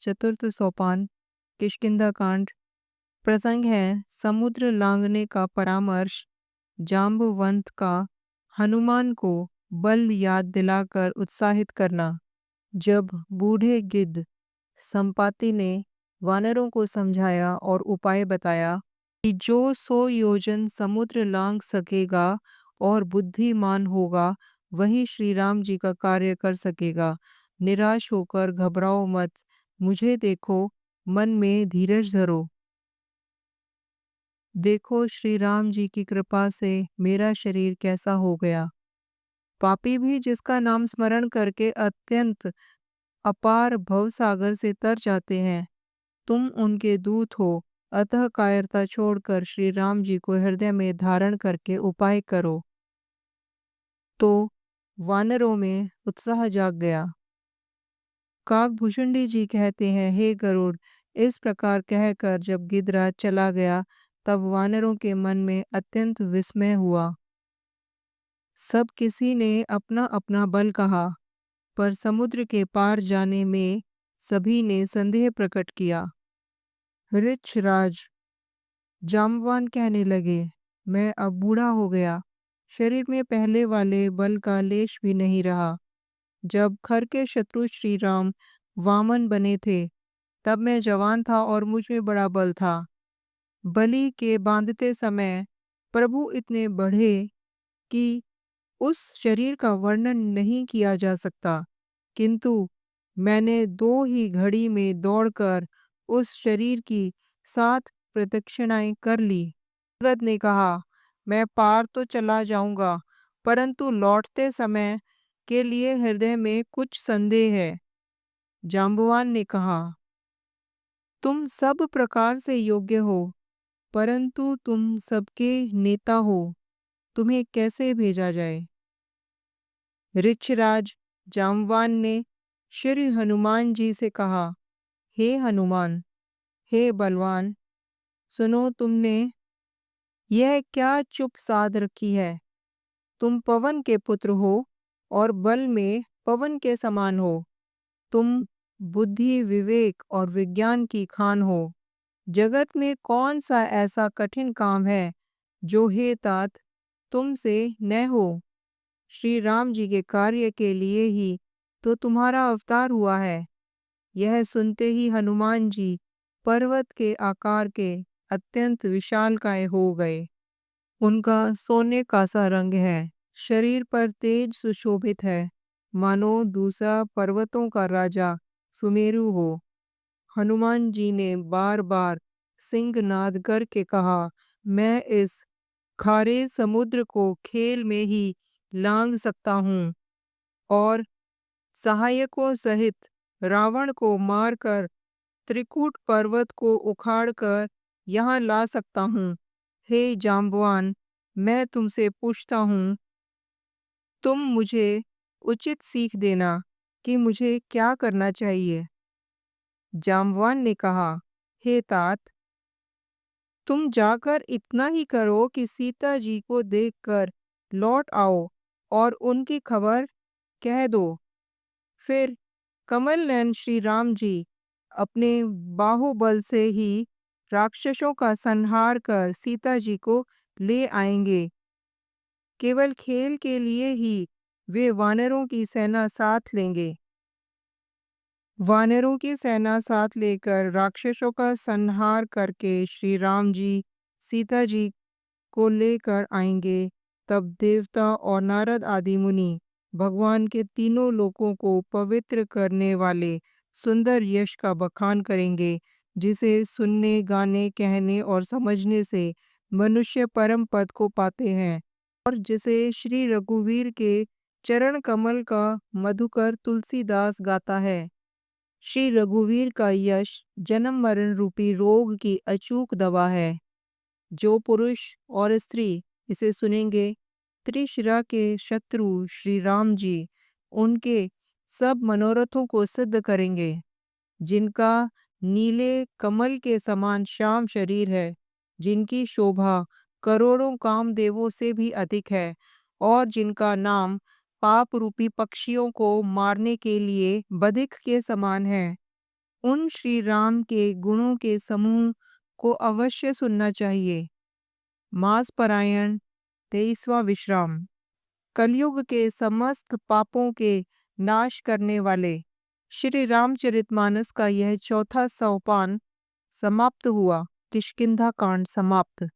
चतुर्थ सोपान किष्किंधा कांड। प्रसंग है समुद्र लांघने का परामर्श। जाम्बवंत का हनुमान को बल याद दिलाकर उत्साहित करना। जब बूढ़े गिद्ध संपाति ने वानरों को समझाया और उपाय बताया कि जो 100 योजन समुद्र लांघ सकेगा और बुद्धिमान होगा वही श्री राम जी का कार्य कर सकेगा। निराश होकर घबराओ मत, मुझे देखो, मन में धीरज धरो। देखो श्री राम जी की कृपा से मेरा शरीर कैसा हो गया। पापी भी जिसका नाम स्मरण करके अत्यंत अपार भवसागर से तर जाते हैं, तुम उनके दूत हो। अतः कायरता छोड़कर श्री राम जी को हृदय में धारण करके उपाय करो। तो वानरों में उत्साह जाग गया। काकभूषुंडी जी कहते हैं, हे गरुड़, इस प्रकार कहकर जब गिद्धराज चला गया तब वानरों के मन में अत्यंत विस्मय हुआ। सब किसी ने अपना अपना बल कहा, पर समुद्र के पार जाने में सभी ने संदेह प्रकट किया। ऋक्षराज जाम्बवान कहने लगे, मैं अब बूढ़ा हो गया, शरीर में पहले वाले बल का लेश भी नहीं रहा। जब खर के शत्रु श्री राम वामन बने थे तब मैं जवान था और मुझ में बड़ा बल था। बलि के बांधते समय प्रभु इतने बढ़े कि उस शरीर का वर्णन नहीं किया जा सकता, किंतु मैंने 2 ही घड़ी में दौड़कर उस शरीर की 7 प्रदक्षिणाएं कर ली। भगत ने कहा, मैं पार तो चला जाऊंगा, परंतु लौटते समय के लिए हृदय में कुछ संदेह है। जाम्बवान ने कहा, तुम सब प्रकार से योग्य हो, परंतु तुम सबके नेता हो, तुम्हें कैसे भेजा जाए। ऋक्षराज जाम्बवान ने श्री हनुमान जी से कहा, हे हनुमान, हे बलवान, सुनो, तुमने यह क्या चुप साध रखी है। तुम पवन के पुत्र हो और बल में पवन के समान हो। तुम बुद्धि, विवेक और विज्ञान की खान हो। जगत में कौन सा ऐसा कठिन काम है जो हे तात तुमसे न हो। श्री राम जी के कार्य के लिए ही तो तुम्हारा अवतार हुआ है। यह सुनते ही हनुमान जी पर्वत के आकार के अत्यंत विशालकाय हो गए। उनका सोने का सा रंग है, शरीर पर तेज सुशोभित है, मानो दूसरा पर्वतों का राजा सुमेरु हो। हनुमान जी ने बार बार सिंहनाद करके कहा, मैं इस खारे समुद्र को खेल में ही लांघ सकता हूँ और सहायकों सहित रावण को मारकर त्रिकूट पर्वत को उखाड़कर यहाँ ला सकता हूँ। हे जाम्बवान, मैं तुमसे पूछता हूँ, तुम मुझे उचित सीख देना कि मुझे क्या करना चाहिए। जाम्बवान ने कहा, हे तात, तुम जाकर इतना ही करो कि सीता जी को देखकर लौट आओ और उनकी खबर कह दो। फिर कमल नयन श्री राम जी अपने बाहुबल से ही राक्षसों का संहार कर सीता जी को ले आएंगे। केवल खेल के लिए ही वे वानरों की सेना साथ लेंगे। वानरों की सेना साथ लेकर राक्षसों का संहार करके श्री राम जी सीता जी को लेकर आएंगे। तब देवता और नारद आदि मुनि भगवान के तीनों लोकों को पवित्र करने वाले सुंदर यश का बखान करेंगे, जिसे सुनने, गाने, कहने और समझने से मनुष्य परम पद को पाते हैं और जिसे श्री रघुवीर के चरण कमल का मधुकर तुलसीदास गाता है। श्री रघुवीर का यश जन्म मरण रूपी रोग की अचूक दवा है। जो पुरुष और स्त्री इसे सुनेंगे, त्रिशिरा के शत्रु श्री राम जी उनके सब मनोरथों को सिद्ध करेंगे। जिनका नीले कमल के समान श्याम शरीर है, जिनकी शोभा करोड़ों कामदेवों से भी अधिक है और जिनका नाम पाप रूपी पक्षियों को मारने के लिए बधिक के समान है, उन श्री राम के गुणों के समूह को अवश्य सुनना चाहिए। मांसपरायण 23वां विश्राम। कलयुग के समस्त पापों के नाश करने वाले श्री रामचरितमानस का यह चौथा सोपान समाप्त हुआ। किष्किंधा कांड समाप्त।